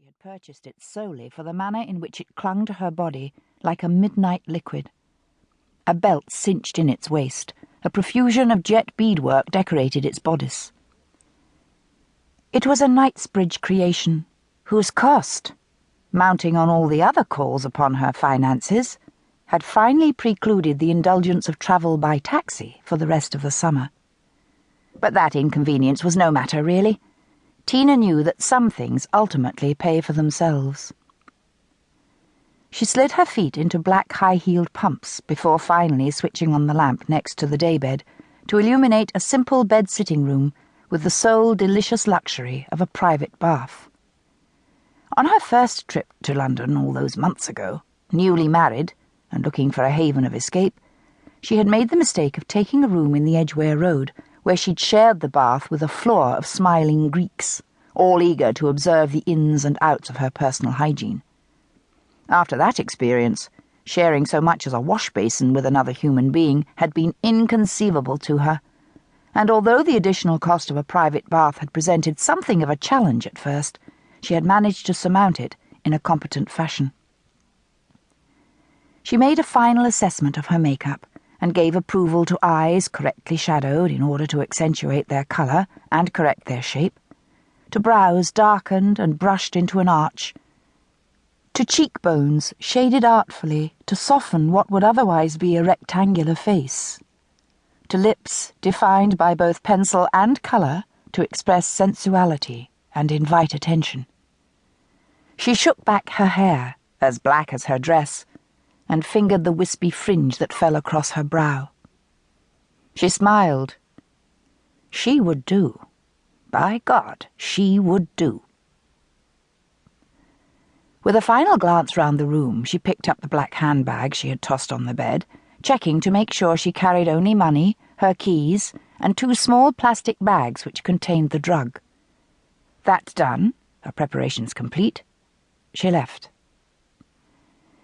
had purchased it solely for the manner in which it clung to her body like a midnight liquid. A belt cinched in its waist, a profusion of jet beadwork decorated its bodice. It was a Knightsbridge creation, whose cost, mounting on all the other calls upon her finances, had finally precluded the indulgence of travel by taxi for the rest of the summer. But that inconvenience was no matter, really. Tina knew that some things ultimately pay for themselves. She slid her feet into black high-heeled pumps before finally switching on the lamp next to the daybed to illuminate a simple bed-sitting room with the sole delicious luxury of a private bath. On her first trip to London all those months ago, newly married and looking for a haven of escape, she had made the mistake of taking a room in the Edgware Road, where she'd shared the bath with a floor of smiling Greeks, all eager to observe the ins and outs of her personal hygiene. After that experience, sharing so much as a wash basin with another human being had been inconceivable to her, and although the additional cost of a private bath had presented something of a challenge at first, she had managed to surmount it in a competent fashion. She made a final assessment of her makeup and gave approval to eyes correctly shadowed in order to accentuate their colour and correct their shape, to brows darkened and brushed into an arch, to cheekbones shaded artfully to soften what would otherwise be a rectangular face, to lips defined by both pencil and colour to express sensuality and invite attention. She shook back her hair, as black as her dress, and fingered the wispy fringe that fell across her brow. She smiled. She would do. By God, she would do. With a final glance round the room, she picked up the black handbag she had tossed on the bed, checking to make sure she carried only money, her keys, and 2 small plastic bags which contained the drug. That done, her preparations complete, she left.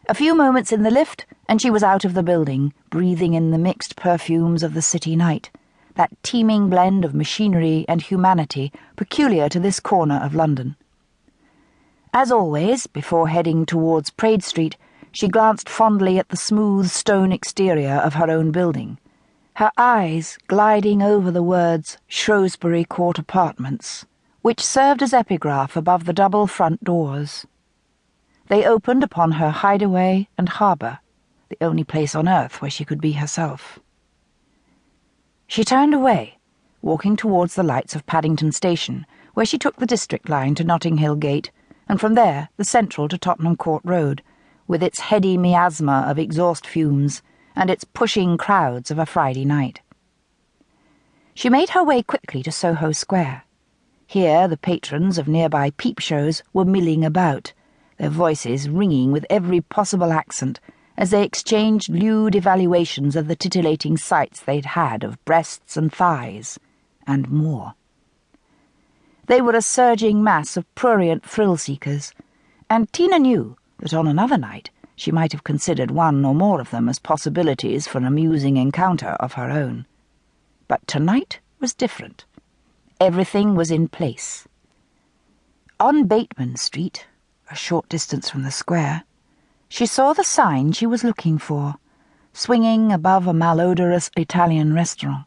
A few moments in the lift, and she was out of the building, breathing in the mixed perfumes of the city night, that teeming blend of machinery and humanity peculiar to this corner of London. As always, before heading towards Praed Street, she glanced fondly at the smooth stone exterior of her own building, her eyes gliding over the words Shrewsbury Court Apartments, which served as epigraph above the double front doors. They opened upon her hideaway and harbour, the only place on earth where she could be herself. She turned away, walking towards the lights of Paddington Station, where she took the District line to Notting Hill Gate, and from there the Central to Tottenham Court Road, with its heady miasma of exhaust fumes and its pushing crowds of a Friday night. She made her way quickly to Soho Square. Here the patrons of nearby peep shows were milling about, their voices ringing with every possible accent as they exchanged lewd evaluations of the titillating sights they'd had of breasts and thighs, and more. They were a surging mass of prurient thrill-seekers, and Tina knew that on another night she might have considered one or more of them as possibilities for an amusing encounter of her own. But tonight was different. Everything was in place. On Bateman Street, a short distance from the square, she saw the sign she was looking for, swinging above a malodorous Italian restaurant.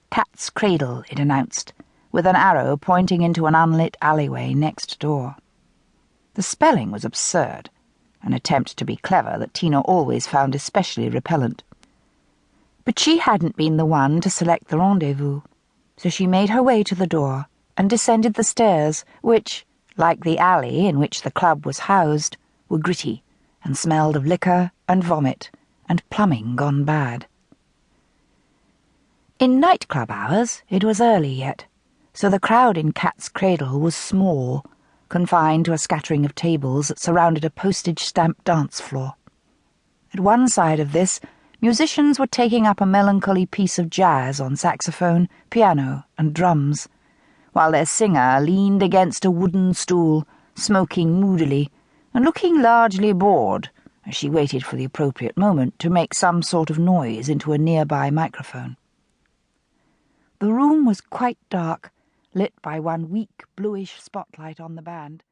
Cat's Cradle, it announced, with an arrow pointing into an unlit alleyway next door. The spelling was absurd, an attempt to be clever that Tina always found especially repellent. But she hadn't been the one to select the rendezvous, so she made her way to the door and descended the stairs, which, like the alley in which the club was housed, were gritty and smelled of liquor and vomit and plumbing gone bad. In nightclub hours it was early yet, so the crowd in Cat's Cradle was small, confined to a scattering of tables that surrounded a postage-stamp dance floor. At one side of this, musicians were taking up a melancholy piece of jazz on saxophone, piano, and drums, while their singer leaned against a wooden stool, smoking moodily, and looking largely bored as she waited for the appropriate moment to make some sort of noise into a nearby microphone. The room was quite dark, lit by one weak bluish spotlight on the band.